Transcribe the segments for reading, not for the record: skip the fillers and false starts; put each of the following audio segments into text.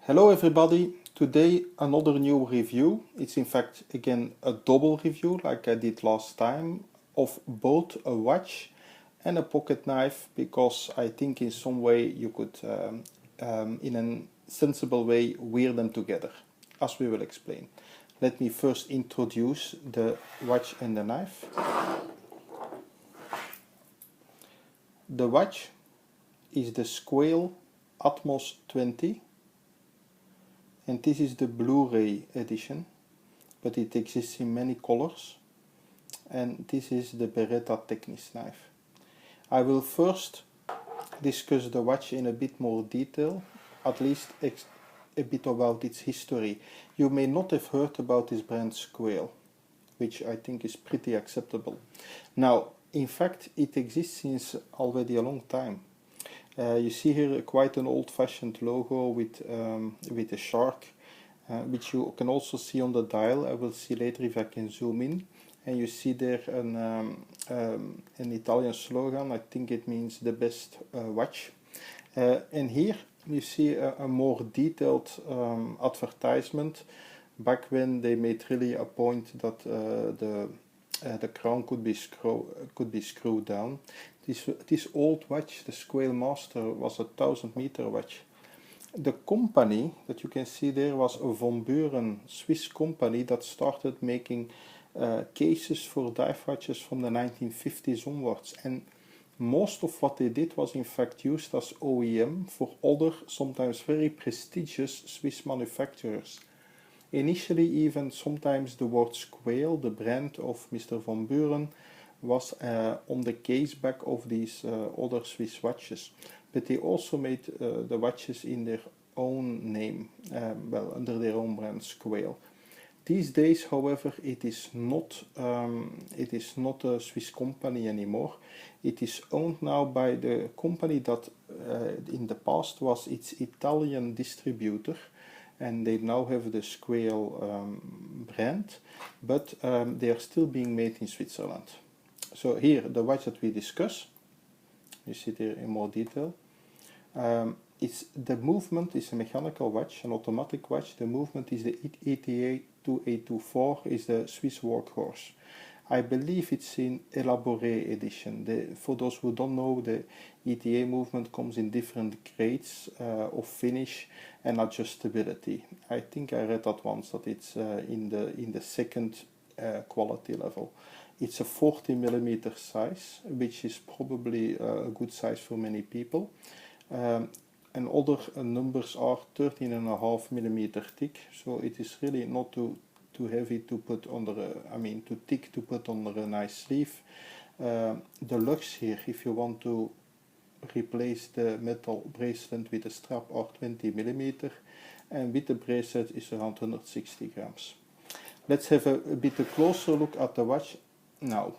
Hello everybody, today another new review. It's in fact again a double review like I did last time of both a watch and a pocket knife because I think in some way you could in a sensible way wear them together, as we will explain. Let me first introduce the watch and the knife. The watch is the Squale Atmos 20. And this is the Blu-ray edition, but it exists in many colors. And this is the Beretta Teknys knife. I will first discuss the watch in a bit more detail, at least a bit about its history. You may not have heard about this brand Squale, which I think is pretty acceptable. Now, in fact, it exists since already a long time. You see here quite an old-fashioned logo with a shark, which you can also see on the dial. I will see later if I can zoom in. And you see there an Italian slogan. I think it means the best watch. And here you see a more detailed advertisement. Back when they made really a point that the crown could be screwed down. This old watch, the Squale Master, was a 1000-meter watch. The company that you can see there was a Von Buren Swiss company that started making cases for dive watches from the 1950s onwards. And most of what they did was in fact used as OEM for other, sometimes very prestigious Swiss manufacturers. Initially, even sometimes the word Squale, the brand of Mr. Van Buren, was on the case back of these other Swiss watches. But they also made the watches in their own name, under their own brand Squale. These days, however, it is not a Swiss company anymore. It is owned now by the company that in the past was its Italian distributor. And they now have the Squale brand, but they are still being made in Switzerland. So here, the watch that we discuss, you see there in more detail. The movement is a mechanical watch, an automatic watch. The movement is the ETA 2824, is the Swiss workhorse. I believe it's in Elaboré edition. For those who don't know, the ETA movement comes in different grades of finish and adjustability. I think I read that once that it's in the second quality level. It's a 40mm size, which is probably a good size for many people. And other numbers are 13.5mm thick, so it is really not too heavy to put under too thick to put under a nice sleeve. The lugs here, if you want to replace the metal bracelet with a strap, are 20mm, and with the bracelet is around 160 grams. Let's have a bit closer look at the watch now.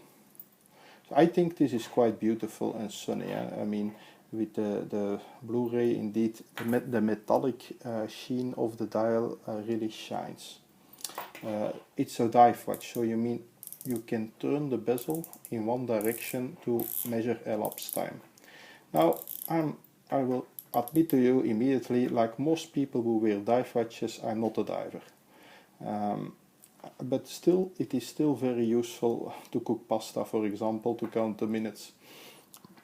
So I think this is quite beautiful and sunny. I mean, with the Blu-ray, indeed, the metallic sheen of the dial really shines. It's a dive watch, so you can turn the bezel in one direction to measure elapsed time. Now, I will admit to you immediately, like most people who wear dive watches, I'm not a diver. But still, it is still very useful to cook pasta, for example, to count the minutes.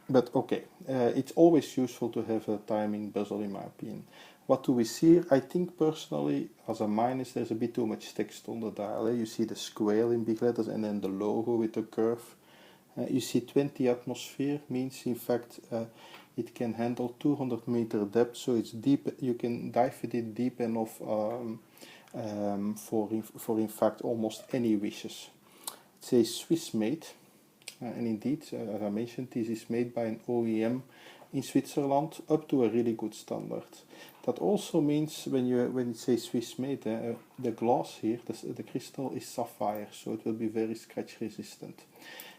But okay, it's always useful to have a timing bezel in my opinion. What do we see here? I think personally, as a minus, there's a bit too much text on the dial. You see the Squale in big letters and then the logo with the curve. You see 20 atmosphere, means in fact it can handle 200-meter depth, so it's deep. You can dive with it deep enough for in fact almost any wishes. It says Swiss made, and indeed, as I mentioned, this is made by an OEM in Switzerland up to a really good standard. That also means when it says Swiss made, the glass here, the crystal is sapphire, so it will be very scratch resistant.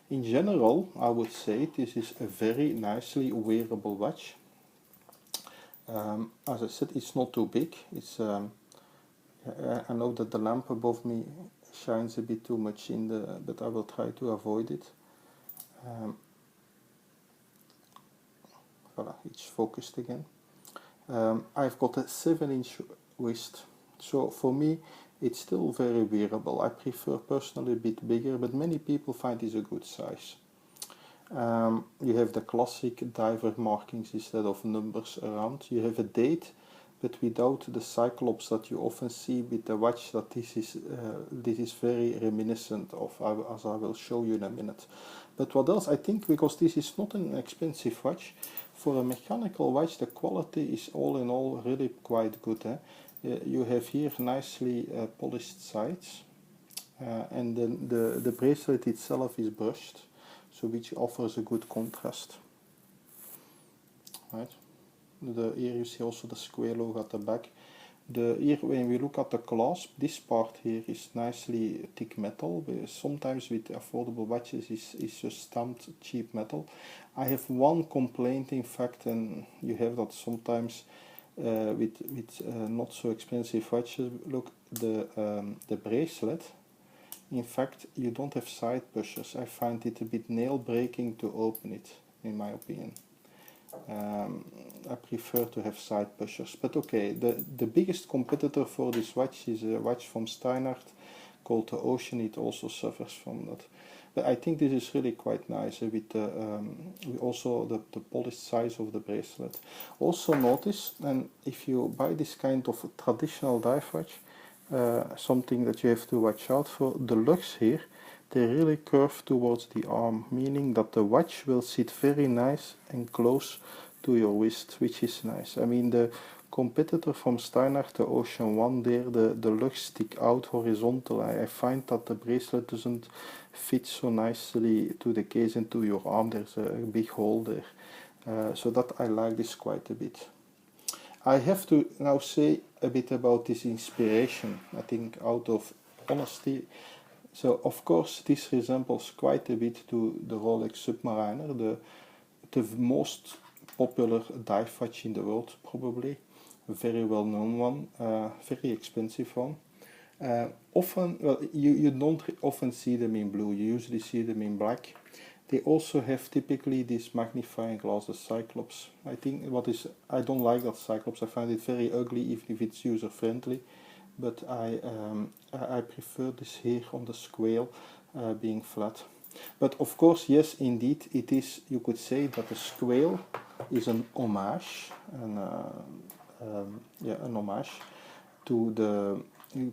In general, I would say this is a very nicely wearable watch. As I said, it's not too big. It's I know that the lamp above me shines a bit too much but I will try to avoid it. Voilà, it's focused again. I've got a 7-inch wrist. So for me, it's still very wearable. I prefer personally a bit bigger, but many people find this a good size. You have the classic diver markings instead of numbers around. You have a date, but without the cyclops that you often see with the watch. That this is very reminiscent of, as I will show you in a minute. But what else? I think because this is not an expensive watch, for a mechanical watch the quality is all in all really quite good. You have here nicely polished sides, and then the bracelet itself is brushed, so which offers a good contrast. Right. Here you see also the Squale logo at the back. Here when we look at the clasp, this part here is nicely thick metal. Sometimes with affordable watches is just stamped cheap metal. I have one complaint in fact, and you have that sometimes with not so expensive watches. Look, the bracelet, in fact you don't have side pushers. I find it a bit nail breaking to open it, in my opinion. I prefer to have side pushers, but okay, the biggest competitor for this watch is a watch from Steinhardt called the Ocean. It also suffers from that, but I think this is really quite nice with also the polished size of the bracelet. Also notice, and if you buy this kind of traditional dive watch, something that you have to watch out for, the lugs here, they really curve towards the arm, meaning that the watch will sit very nice and close to your wrist, which is nice. I mean, the competitor from Steinhardt, the Ocean 1 there, the lugs stick out horizontal. I find that the bracelet doesn't fit so nicely to the case and to your arm. There's a big hole there. So that I like this quite a bit. I have to now say a bit about this inspiration, I think out of honesty. So of course this resembles quite a bit to the Rolex Submariner, the most popular dive watch in the world probably, a very well known one, very expensive one. Often, well, you don't often see them in blue, you usually see them in black. They also have typically this magnifying glass, the Cyclops. I think I don't like that Cyclops, I find it very ugly even if it's user friendly. But I prefer this here on the Squale being flat. But of course, yes, indeed, it is. You could say that the Squale is an homage, an homage to the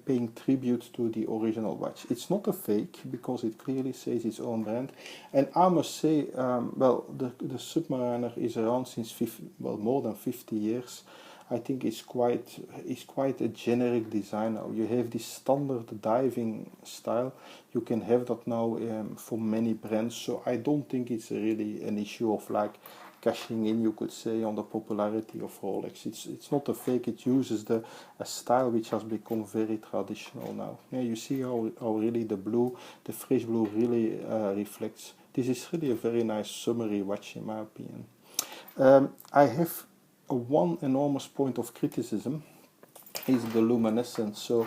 paying tribute to the original watch. It's not a fake because it clearly says its own brand. And I must say, well, the Submariner is around since more than 50 years. I think it's quite a generic design now. You have this standard diving style. You can have that now for many brands. So I don't think it's really an issue of like cashing in, you could say, on the popularity of Rolex. It's not a fake. It uses a style which has become very traditional now. Yeah, you see how really the fresh blue really reflects. This is really a very nice summery watch in my opinion. I have one enormous point of criticism is the luminescence. So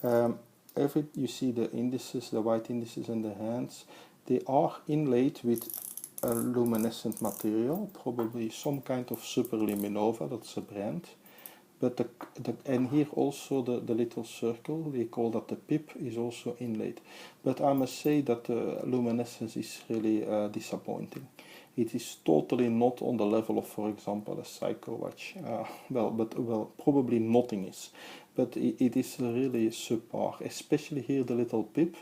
you see the indices, the white indices and the hands, they are inlaid with a luminescent material, probably some kind of Superluminova, that's a brand. But and here also the little circle, they call that the pip, is also inlaid. But I must say that the luminescence is really disappointing. It is totally not on the level of, for example, a Seiko watch. Well, probably nothing is. But it is really subpar, especially here the little pip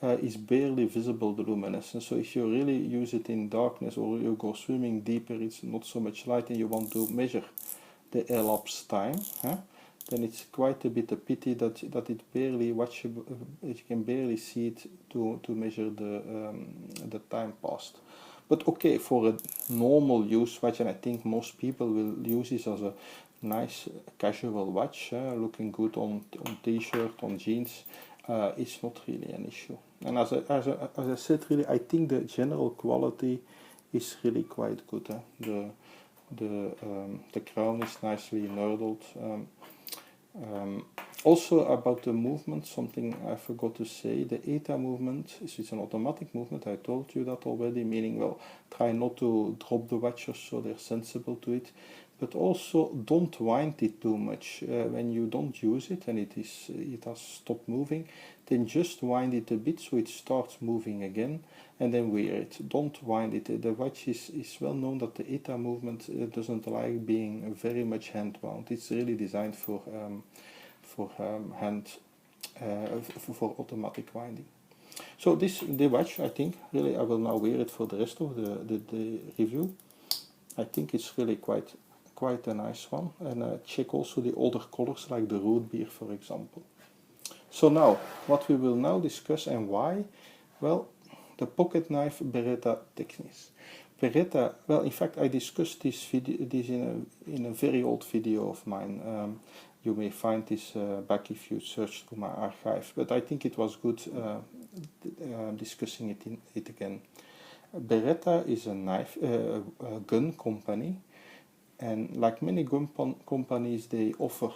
is barely visible, the luminescence. So if you really use it in darkness or you go swimming deeper, it's not so much light and you want to measure the elapsed time, then it's quite a bit a pity that it barely watchable, you can barely see it to measure the time passed. But okay, for a normal use watch, and I think most people will use this as a nice casual watch, looking good on t-shirt, on jeans, it's not really an issue. And as I said, really, I think the general quality is really quite good. The crown is nicely knurled. Also about the movement, something I forgot to say, the ETA movement is an automatic movement. I told you that already, meaning, well, try not to drop the watches so they're sensible to it. but also don't wind it too much. When you don't use it and it has stopped moving, then just wind it a bit so it starts moving again, and then wear it. Don't wind it. The watch is well known that the ETA movement doesn't like being very much hand wound. It's really designed for hand for automatic winding. So the watch, I think, really, I will now wear it for the rest of the review. I think it's really quite a nice one, and check also the other colors like the root beer, for example. So now, what we will now discuss and why, well, the pocket knife Beretta Teknys. Beretta, well, in fact, I discussed this in a very old video of mine. You may find this back if you search through my archive, but I think it was good discussing it again. Beretta is a gun company, and like many gun companies, they offer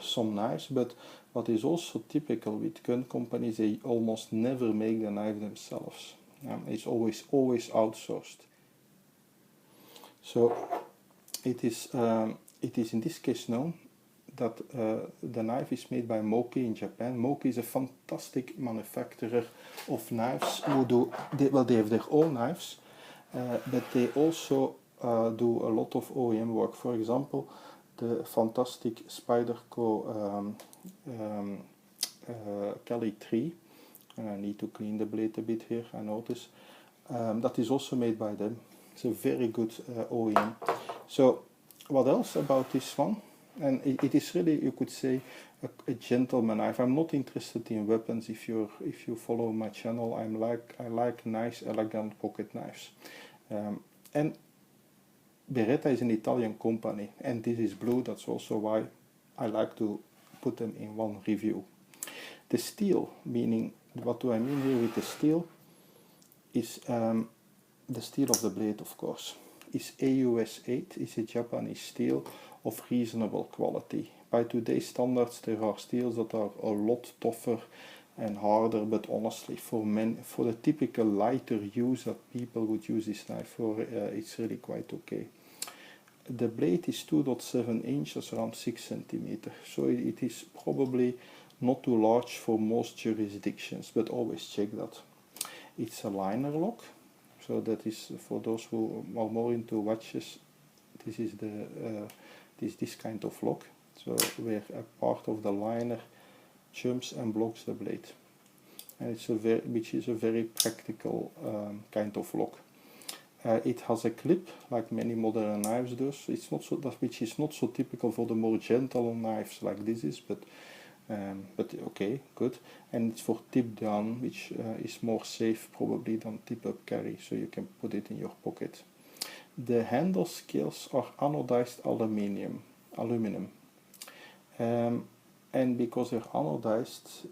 some knives, but what is also typical with gun companies, they almost never make the knife themselves. It's always outsourced. So it is in this case known that the knife is made by Moki in Japan. Moki is a fantastic manufacturer of knives they have their own knives, but they also do a lot of OEM work. For example, the fantastic Spyderco Cali 3, and I need to clean the blade a bit here, I notice, that is also made by them. It's a very good OEM. So what else about this one? And it is really, you could say, a gentleman knife. I'm not interested in weapons. If you follow my channel, I like nice, elegant pocket knives. And Beretta is an Italian company, and this is blue. That's also why I like to put them in one review. The steel, meaning, what do I mean here with the steel, is the steel of the blade, of course, is AUS 8, is a Japanese steel of reasonable quality. By today's standards, there are steels that are a lot tougher and harder, but honestly, for the typical lighter use that people would use this knife for, it's really quite okay. The blade is 2.7 inches, around 6 centimeters, so it is probably not too large for most jurisdictions, but always check that. It's a liner lock, so that is for those who are more into watches. This is this kind of lock, so where a part of the liner jumps and blocks the blade, and which is a very practical kind of lock. It has a clip, like many modern knives do. It's not so which is not so typical for the more gentle knives like this is, but okay, good. And it's for tip down, which is more safe probably than tip up carry, so you can put it in your pocket. The handle scales are anodized aluminum, and because they're anodized,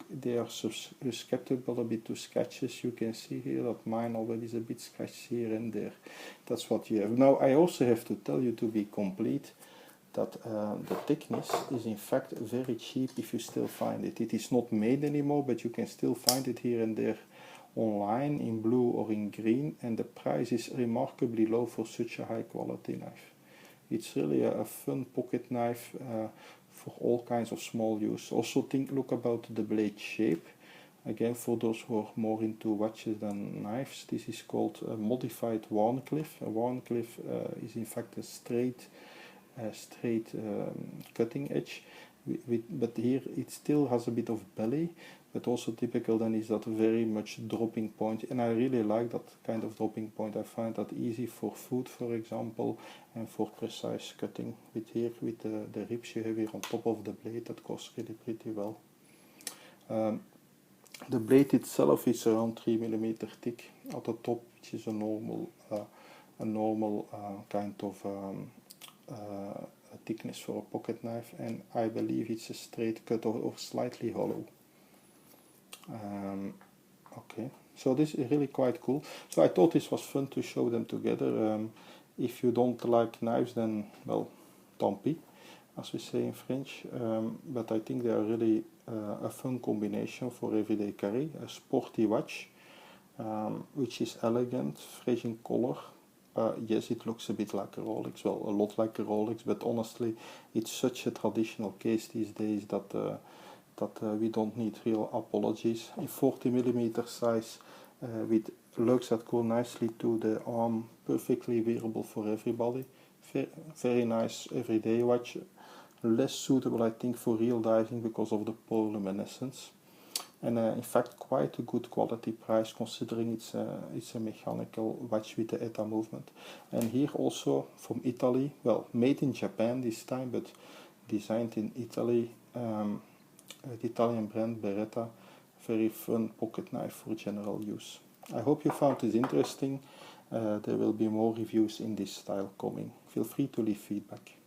they are susceptible a bit to scratches. You can see here that mine already is a bit scratched here and there. That's what you have. Now I also have to tell you, to be complete, that the Teknys is in fact very cheap if you still find it. It is not made anymore, but you can still find it here and there online in blue or in green, and the price is remarkably low for such a high quality knife. It's really a fun pocket knife for all kinds of small use. Also look about the blade shape. Again, for those who are more into watches than knives, this is called a modified Warncliffe. A Warncliffe is in fact a straight cutting edge, but here it still has a bit of belly, but also typical then is that very much dropping point, and I really like that kind of dropping point. I find that easy for food, for example, and for precise cutting. With the ribs you have here on top of the blade, that goes really pretty well. The blade itself is around 3 mm thick at the top, which is a normal kind of thickness for a pocket knife, and I believe it's a straight cut or slightly hollow. Okay, so this is really quite cool. So I thought this was fun to show them together. If you don't like knives, then, well, tant pis, as we say in French, but I think they are really a fun combination for everyday carry. A sporty watch, which is elegant, fresh in color, yes, it looks a bit like a Rolex, well, a lot like a Rolex, but honestly, it's such a traditional case these days that we don't need real apologies. In 40mm size, with lugs that go nicely to the arm, perfectly wearable for everybody. Very nice everyday watch. Less suitable, I think, for real diving because of the luminescence. And in fact, quite a good quality price considering it's a mechanical watch with the ETA movement. And here also from Italy, well, made in Japan this time, but designed in Italy. The Italian brand Beretta, very fun pocket knife for general use. I hope you found this interesting. There will be more reviews in this style coming. Feel free to leave feedback.